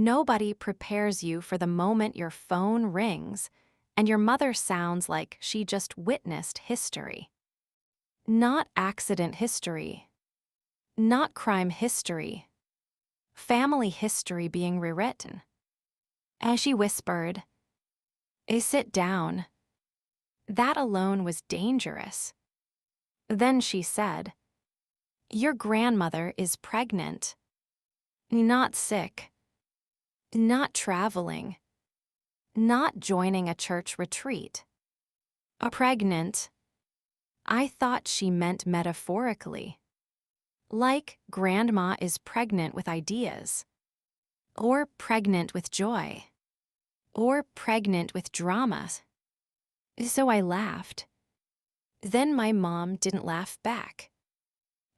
Nobody prepares you for the moment your phone rings and your mother sounds like she just witnessed history. Not accident history. Not crime history. Family history being rewritten. As she whispered, "Sit down." That alone was dangerous. Then she said, "Your grandmother is pregnant. Not sick. Not traveling. Not joining a church retreat. Pregnant." I thought she meant metaphorically. Like grandma is pregnant with ideas. Or pregnant with joy. Or pregnant with drama. So I laughed. Then my mom didn't laugh back.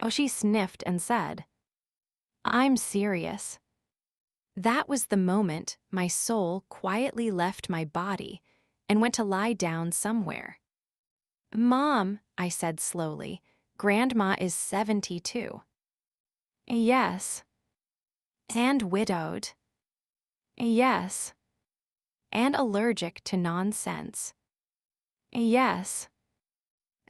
She sniffed and said, "I'm serious." That was the moment my soul quietly left my body and went to lie down somewhere. "Mom," I said slowly, "Grandma is 72. "Yes." "And widowed." "Yes." "And allergic to nonsense." "Yes."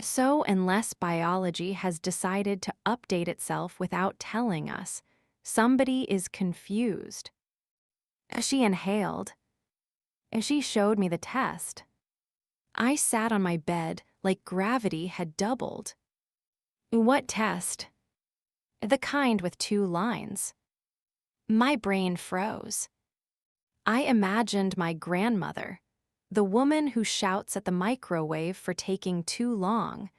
So unless biology has decided to update itself without telling us, somebody is confused. She inhaled. She showed me the test. I sat on my bed like gravity had doubled. "What test?" "The kind with 2 lines." My brain froze. I imagined my grandmother, the woman who shouts at the microwave for taking too long,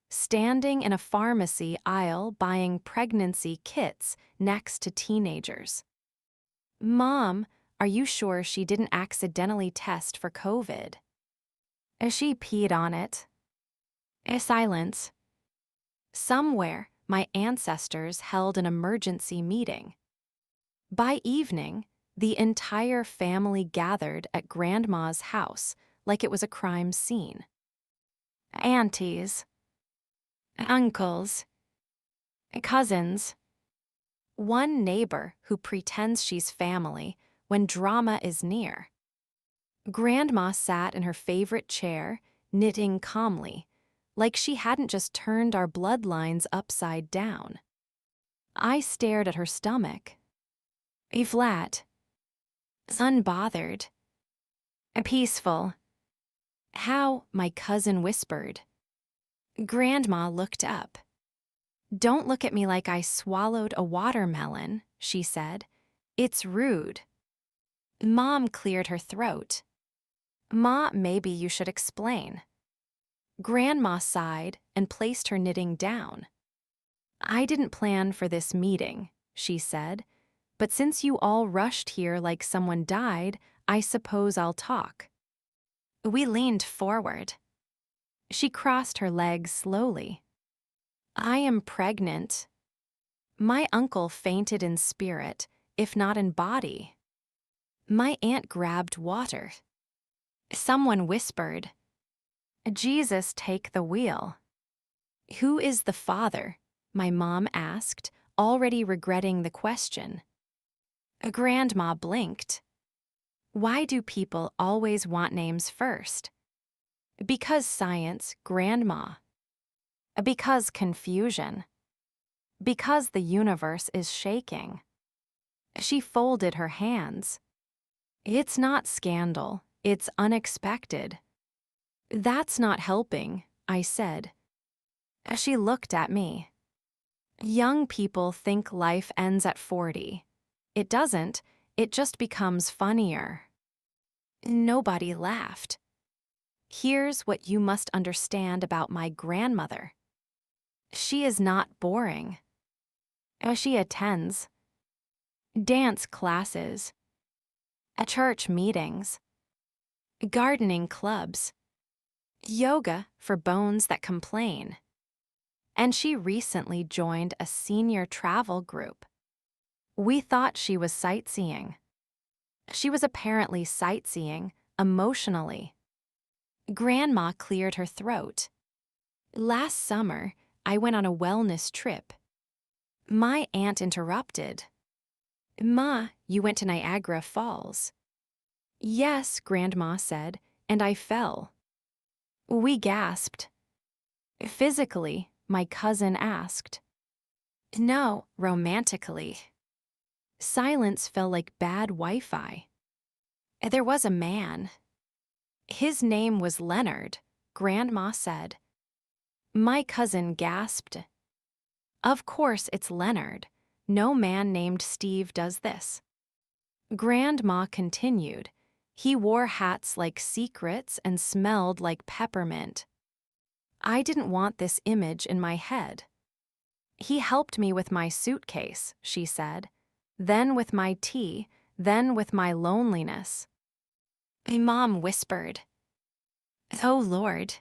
standing in a pharmacy aisle buying pregnancy kits next to teenagers. "Mom, are you sure she didn't accidentally test for COVID?" "She peed on it." A silence. Somewhere, my ancestors held an emergency meeting. By evening, the entire family gathered at Grandma's house like it was a crime scene. Aunties, uncles, cousins, one neighbor who pretends she's family when drama is near. Grandma sat in her favorite chair, knitting calmly, like she hadn't just turned our bloodlines upside down. I stared at her stomach. Flat. Unbothered. Peaceful. "How?" my cousin whispered. Grandma looked up. "Don't look at me like I swallowed a watermelon," she said. "It's rude." Mom cleared her throat. "Ma, maybe you should explain." Grandma sighed and placed her knitting down. "I didn't plan for this meeting," she said, "but since you all rushed here like someone died, I suppose I'll talk." We leaned forward. She crossed her legs slowly. "I am pregnant." My uncle fainted in spirit, if not in body. My aunt grabbed water. Someone whispered, "Jesus, take the wheel." "Who is the father?" my mom asked, already regretting the question. Grandma blinked. "Why do people always want names first?" "Because science, Grandma." "Because confusion." "Because the universe is shaking." She folded her hands. "It's not scandal, it's unexpected." "That's not helping," I said. She looked at me. "Young people think life ends at 40. It doesn't, it just becomes funnier." Nobody laughed. "Here's what you must understand about my grandmother. She is not boring." She attends dance classes, church meetings, gardening clubs, yoga for bones that complain. And she recently joined a senior travel group. We thought she was sightseeing. She was apparently sightseeing emotionally. Grandma cleared her throat. "Last summer, I went on a wellness trip." My aunt interrupted. "Ma, You went to Niagara Falls. Yes, Grandma said, and I fell. We gasped. Physically, my cousin asked. No, romantically. Silence fell like bad Wi-Fi. There was a man. His name was Leonard, Grandma said. My cousin gasped. Of course it's Leonard. No man named Steve does this. Grandma continued. He wore hats like secrets and smelled like peppermint. I didn't want this image in my head. He helped me with my suitcase, she said, then with my tea, then with my loneliness. My mom whispered, Oh Lord.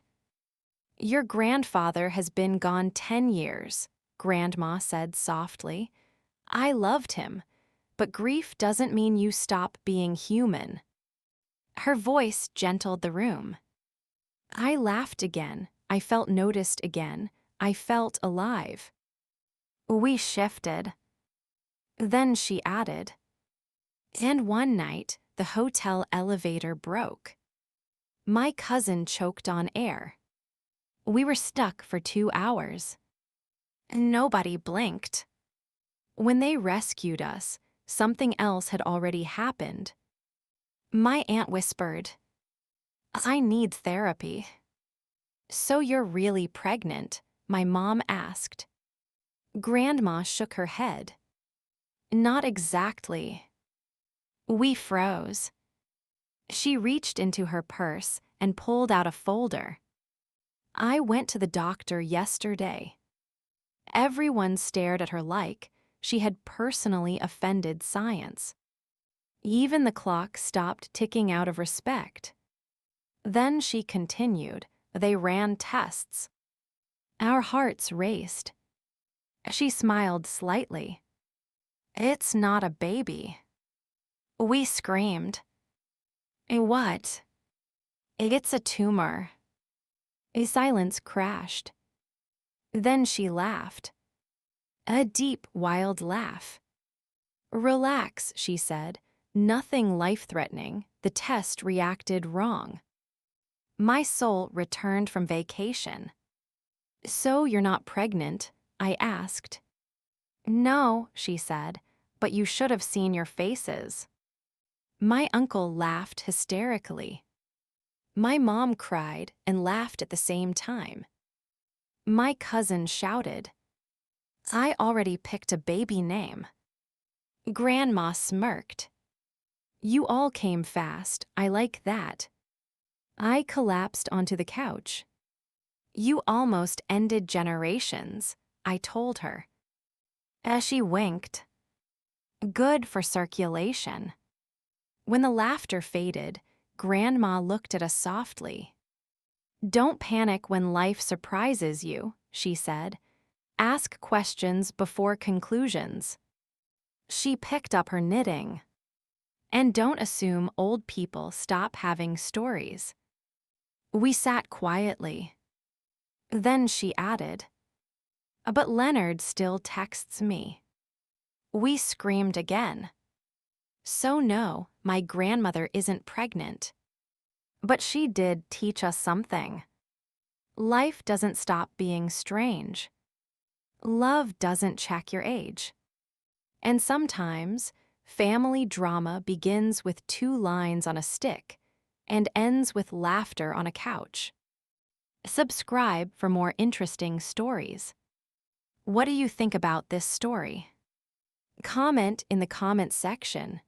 Your grandfather has been gone 10 years, Grandma said softly. I loved him, but grief doesn't mean you stop being human. Her voice gentled the room. I laughed again. I felt noticed again. I felt alive. We shifted. Then she added, and one night, the hotel elevator broke. My cousin choked on air. We were stuck for 2 hours. Nobody blinked. When they rescued us, something else had already happened. My aunt whispered, I need therapy. So you're really pregnant? My mom asked. Grandma shook her head. Not exactly. We froze. She reached into her purse and pulled out a folder. I went to the doctor yesterday. Everyone stared at her like she had personally offended science. Even the clock stopped ticking out of respect. Then she continued. They ran tests. Our hearts raced. She smiled slightly. It's not a baby. We screamed. What? It's a tumor. A silence crashed. Then she laughed. A deep, wild laugh. Relax, she said. Nothing life-threatening. The test reacted wrong. My soul returned from vacation. So you're not pregnant? I asked. No, she said, but you should have seen your faces. My uncle laughed hysterically. My mom cried and laughed at the same time. My cousin shouted. I already picked a baby name. Grandma smirked. You all came fast, I like that. I collapsed onto the couch. You almost ended generations, I told her. As she winked. Good for circulation. When the laughter faded, Grandma looked at us softly. Don't panic when life surprises you, she said. Ask questions before conclusions. She picked up her knitting. And don't assume old people stop having stories. We sat quietly. Then she added, But Leonard still texts me. We screamed again. So no, my grandmother isn't pregnant. But she did teach us something. Life doesn't stop being strange. Love doesn't check your age. And sometimes, family drama begins with 2 lines on a stick and ends with laughter on a couch. Subscribe for more interesting stories. What do you think about this story? Comment in the comment section.